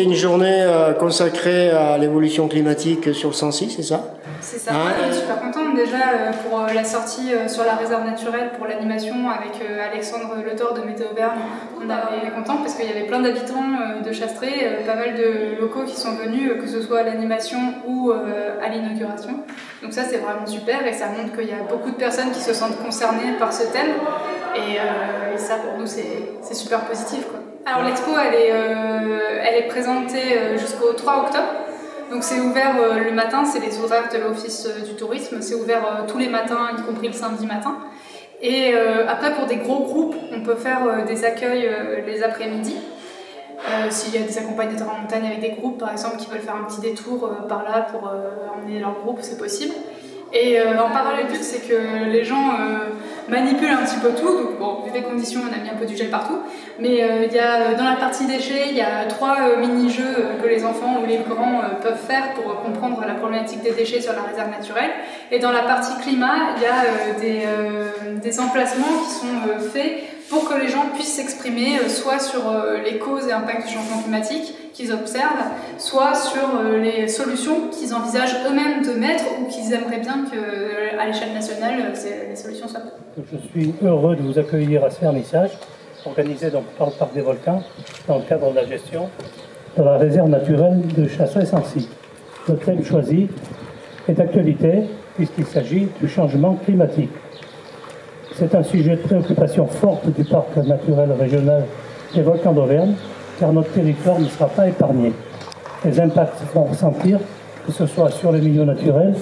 Une journée consacrée à l'évolution climatique sur le Sancy, c'est ça? C'est ça, on est super contente déjà pour la sortie sur la réserve naturelle pour l'animation avec Alexandre Letor de Météo Vert. On est content parce qu'il y avait plein d'habitants de Chastré, pas mal de locaux qui sont venus, que ce soit à l'animation ou à l'inauguration. Donc ça c'est vraiment super et ça montre qu'il y a beaucoup de personnes qui se sentent concernées par ce thème et ça pour nous c'est super positif, quoi. Alors l'expo elle est présentée jusqu'au 3 octobre. Donc c'est ouvert le matin, c'est les horaires de l'Office du tourisme, c'est ouvert tous les matins, y compris le samedi matin. Et après pour des gros groupes, on peut faire des accueils les après-midi. S'il y a des accompagnateurs en montagne avec des groupes par exemple qui veulent faire un petit détour par là pour emmener leur groupe, c'est possible. Et en parallèle, le but c'est que les gens manipulent un petit peu tout, donc bon, vu les conditions, on a mis un peu du gel partout, mais il y a dans la partie déchets, il y a 3 mini-jeux que les enfants ou les grands peuvent faire pour comprendre la problématique des déchets sur la réserve naturelle, et dans la partie climat, il y a des emplacements qui sont faits pour que les gens puissent s'exprimer soit sur les causes et impacts du changement climatique qu'ils observent, soit sur les solutions qu'ils envisagent eux-mêmes de mettre ou qu'ils aimeraient bien qu'à l'échelle nationale, les solutions soient faites. Je suis heureux de vous accueillir à ce vernissage, organisé donc par le Parc des Volcans, dans le cadre de la gestion de la réserve naturelle de Chastré-Sancy. Le thème choisi est d'actualité puisqu'il s'agit du changement climatique. C'est un sujet de préoccupation forte du Parc naturel régional des Volcans d'Auvergne, car notre territoire ne sera pas épargné. Les impacts se font ressentir, que ce soit sur les milieux naturels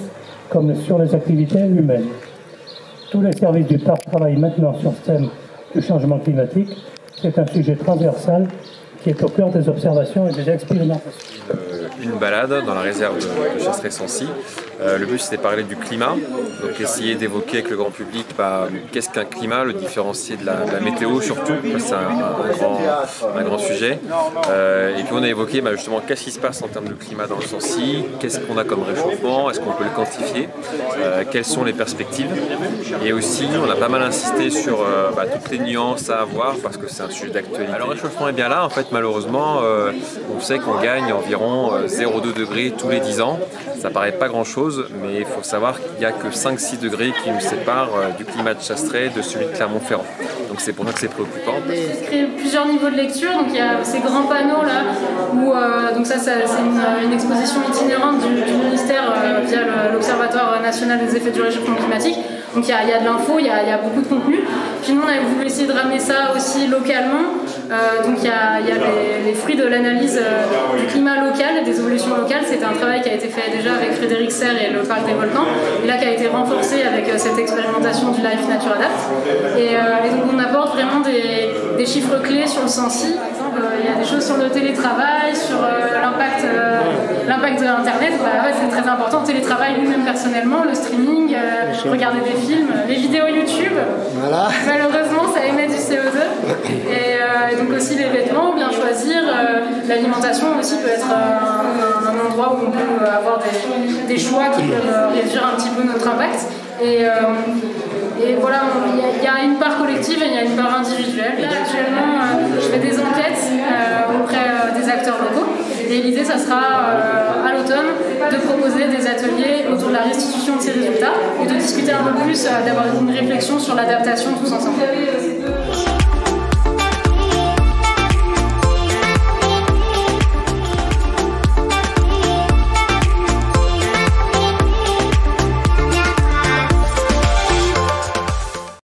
comme sur les activités humaines. Tous les services du parc travaillent maintenant sur ce thème du changement climatique. C'est un sujet transversal qui est au cœur des observations et des expérimentations. Une balade dans la réserve de Chastré-Sancy. Le but c'était de parler du climat, donc essayer d'évoquer avec le grand public qu'est-ce qu'un climat, le différencier de la météo surtout, c'est un grand sujet. Et puis on a évoqué justement qu'est-ce qui se passe en termes de climat dans le Sancy, qu'est-ce qu'on a comme réchauffement, est-ce qu'on peut le quantifier, quelles sont les perspectives. Et aussi on a pas mal insisté sur toutes les nuances à avoir parce que c'est un sujet d'actualité. Le réchauffement est bien là, en fait malheureusement on sait qu'on gagne environ 0,2 degrés tous les 10 ans. Ça paraît pas grand chose, mais il faut savoir qu'il n'y a que 5-6 degrés qui nous séparent du climat de Chastré de celui de Clermont-Ferrand. Donc c'est pour nous que c'est préoccupant. J'ai créé plusieurs niveaux de lecture, donc il y a ces grands panneaux là, où donc ça c'est une exposition itinérante du ministère via l'Observatoire national des effets du réchauffement climatique. Donc il y a de l'info, il y a beaucoup de contenu. Puis nous on a voulu essayer de ramener ça aussi localement. Donc il y a les fruits de l'analyse du climat local, des évolutions locales. C'était un travail qui a été fait déjà avec Frédéric Serre et le Parc des Volcans, et là qui a été renforcé avec cette expérimentation du Life Nature Adapt. Et donc on apporte vraiment des chiffres clés sur le Sancy. Par exemple, il y a des choses sur le télétravail, sur l'impact de l'Internet. C'est très important. Le télétravail, nous-mêmes personnellement, le streaming, regarder des films, les vidéos YouTube. Voilà. Malheureusement, ça émet du CO2. Et donc aussi les vêtements, bien choisir. L'alimentation aussi peut être un endroit où on peut avoir des choix qui peuvent réduire un petit peu notre impact. Et voilà, il y a une part collective et il y a une part individuelle. Là, actuellement, je fais des enquêtes auprès des acteurs locaux. Et l'idée, ça sera à l'automne de proposer des ateliers autour de la restitution de ces résultats et de discuter un peu plus, d'avoir une réflexion sur l'adaptation tous ensemble.